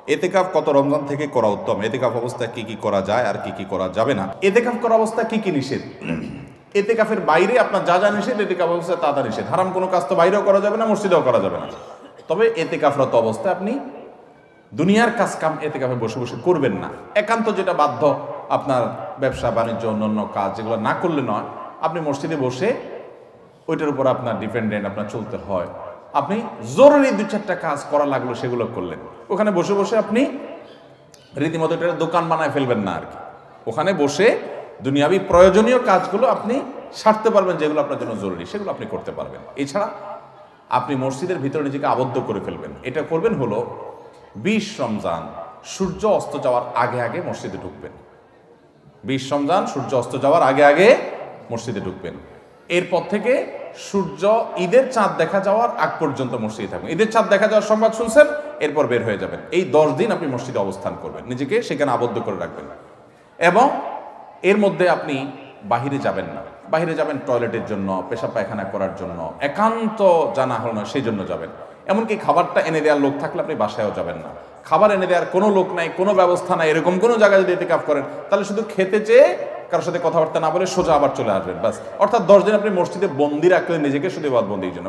এতেকাফ কত রমজান থেকে করা উত্তম? এতেকাফ অবস্থায় কি কি করা যায় আর কি কি করা যাবে না? এতেকাফ করা অবস্থায় কি কি নিষেধ? এতেকাফের বাইরে আপনার যা যা নিষেধ, এতেকাফ অবস্থায় তা নিষেধ। হারাম কোনো কাজ তো বাইরেও করা যাবে না, মসজিদেও করা যাবে না। তবে এতেকাফরত অবস্থায় আপনি দুনিয়ার কাজ কাম এতেকাফে বসে বসে করবেন না। একান্ত যেটা বাধ্য, আপনার ব্যবসা বাণিজ্য অন্যান্য কাজ যেগুলো না করলে নয়, আপনি মসজিদে বসে ওইটার উপর আপনার ডিপেন্ডেন্ট, আপনার চলতে হয়, আপনি জরুরি দু চারটা কাজ করা লাগলো সেগুলো করলেন। ওখানে বসে বসে আপনি রীতিমতো এটা দোকান বানায় ফেলবেন না আর কি। ওখানে বসে দুনিয়াবি প্রয়োজনীয় কাজগুলো আপনি সারতে পারবেন, যেগুলো আপনার জন্য জরুরি সেগুলো আপনি করতে পারবেন। এছাড়া আপনি মসজিদের ভিতরে নিজেকে আবদ্ধ করে ফেলবেন। এটা করবেন হলো 20 রমজান সূর্য অস্ত যাওয়ার আগে আগে মসজিদে ঢুকবেন। 20 রমজান সূর্য অস্ত যাওয়ার আগে আগে মসজিদে ঢুকবেন। এরপর থেকে সূর্য ঈদের চাঁদ দেখা যাওয়ার আগ পর্যন্ত মসজিদে থাকবেন। ঈদের চাঁদ দেখা যাওয়ার সংবাদ শুনছেন, এরপর বের হয়ে যাবেন। এই 10 দিন আপনি মসজিদে অবস্থান করবেন, নিজেকে সেখানে আবদ্ধ করে রাখবেন। এবং এর মধ্যে আপনি বাহিরে যাবেন না। বাহিরে যাবেন টয়লেটের জন্য, পেশাব পায়খানা করার জন্য, একান্ত জানা হলো না সেই জন্য যাবেন। এমনকি খাবারটা এনে দেওয়ার লোক থাকলে আপনি বাসায়ও যাবেন না। খাবার এনে দেওয়ার কোনো লোক নাই, কোনো ব্যবস্থা নাই, এরকম কোনো জায়গায় যদি ইতিকাফ করেন, তাহলে শুধু খেতে চেয়ে কারোর সাথে কথাবার্তা না বলে সোজা আবার চলে আসবেন, বাস। অর্থাৎ 10 দিন আপনি মসজিদে বন্দি রাখলেন নিজেকে, শুধু ইবাদতবন্দির জন্য।